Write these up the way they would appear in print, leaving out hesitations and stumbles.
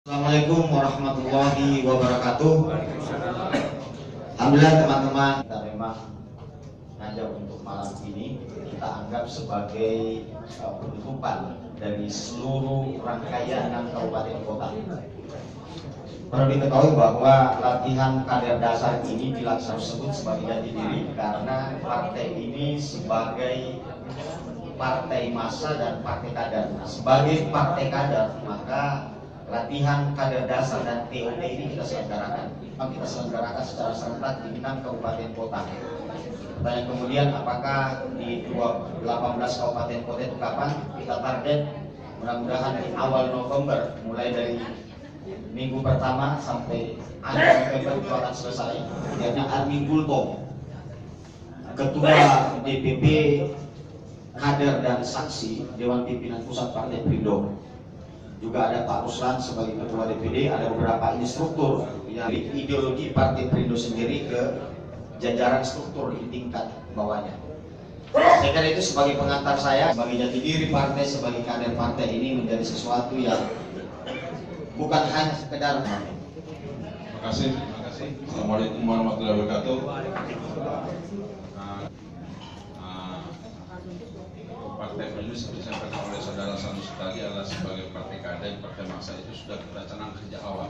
Assalamualaikum warahmatullahi wabarakatuh. Alhamdulillah teman-teman, kita memang ngajak untuk malam ini kita anggap sebagai penutupan dari seluruh rangkaian kabupaten kota. Perlu diketahui bahwa latihan kader dasar ini dilaksanakan sebagai jati diri karena partai ini sebagai partai massa dan partai kader. Sebagai partai kader, maka latihan kader dasar dan TOT ini kita selenggarakan. Kita selenggarakan secara serentak di 6 kabupaten kota. Pertanyaan kemudian, apakah di 18 kabupaten kota itu kapan? Kita target mudah-mudahan di awal November, mulai dari minggu pertama sampai akhir November itu akan selesai. Kemudian Armin Gultom, Ketua DPP Kader dan Saksi Dewan Pimpinan Pusat Partai Perindo. Juga ada Pak Ruslan sebagai Ketua DPD, ada beberapa instruktur yang ideologi Partai Perindo sendiri ke jajaran struktur di tingkat bawahnya. Saya kira itu sebagai pengantar saya, sebagai jati diri partai, sebagai kader partai ini menjadi sesuatu yang bukan hanya sekedar. Terima kasih. Assalamualaikum warahmatullahi wabarakatuh. Partai Perindo seperti disampaikan oleh saudara Sanus tadi adalah sebagai partai kader, partai massa itu sudah kita canangkan sejak awal.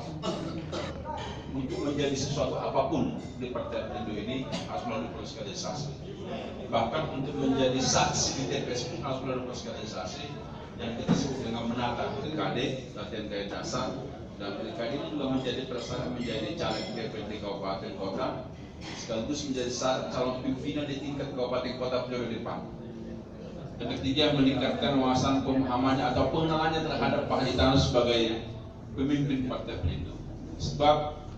Untuk menjadi sesuatu apapun di partai Perindo ini harus melalui proses kaderisasi. Bahkan untuk menjadi saksi di TPS pun harus melalui proses kaderisasi yang kita sebut dengan menata TKD, latihan kader dasar, dan TKD ini juga menjadi persyarat menjadi caleg DPD kabupaten kota sekaligus menjadi calon pimpinan di tingkat kabupaten kota periode depan. Dan ketiga, meningkatkan wawasan pemahamannya atau pengenalannya terhadap Pak Haritanu sebagai pemimpin Partai Perindo. Sebab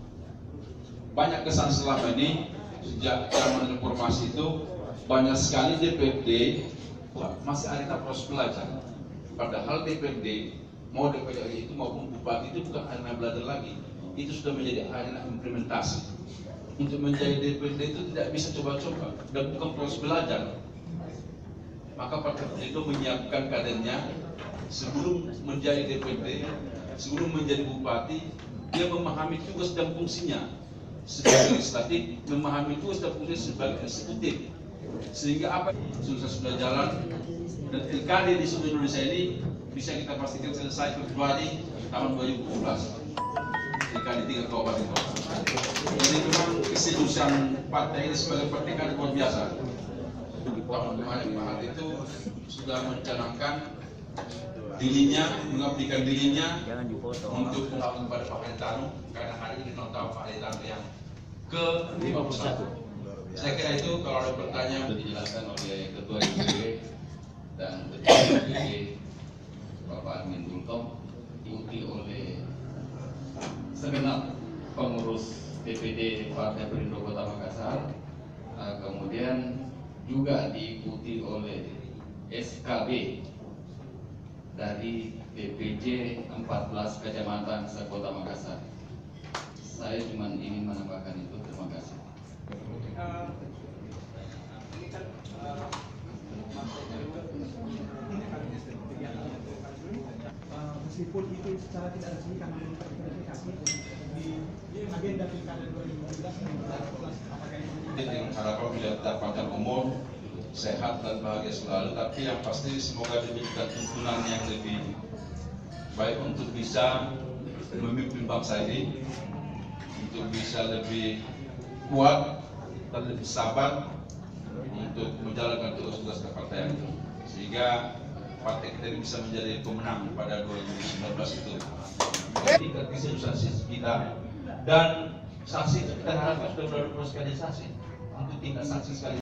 banyak kesan selama ini sejak zaman reformasi itu banyak sekali DPD masih ada proses belajar. Padahal DPD mau DPD itu maupun bupati itu bukan arena belajar lagi, itu sudah menjadi arena implementasi. Untuk menjadi DPD itu tidak bisa coba-coba dan bukan proses belajar. Maka Partai Perindo menyiapkan kadernya sebelum menjadi DPD, sebelum menjadi bupati, dia memahami tugas dan fungsinya sebagai legislatif, memahami tugas dan fungsinya sebagai eksekutif. Sehingga apa sudah jalan dan pilkada di seluruh Indonesia ini bisa kita pastikan selesai Februari tahun 2017. Pilkada 3 kabupaten kota. Jadi memang keseriusan partai ini sebagai partai kader luar biasa. Tahun kemarin Pak Hart itu sudah mencanangkan dirinya, mengabdikan dirinya untuk mengabdi kepada Pak Haritanu karena hari ini ulang tahun Pak Haritanu yang ke-51. Saya kira itu kalau ada pertanyaan dijelaskan oleh Ketua DPD dan Ketua DPD Bapak Armin Gultom, diikuti oleh segenap pengurus DPD Partai Perindo Kota Makassar, kemudian juga diikuti oleh SKB dari DPJ 14 Kecamatan se-Kota Makassar. Saya cuma ingin menambahkan itu. Terima kasih. Meskipun itu secara tidak resmi karena verifikasi di agenda pilkada 2019, Dengan harapan bila dapatkan umur sehat dan bahagia selalu, tapi yang pasti semoga diberikan tuntunan yang lebih baik untuk bisa memimpin bangsa ini, untuk bisa lebih kuat dan lebih sabar untuk menjalankan tugas-tugas kepartaian, sehingga partai kita ini bisa menjadi pemenang pada 2019 itu. Tingkat keseriusan kita dan saksi kita harapkan sudah melalui proses kaderisasi untuk tingkat saksi sekali.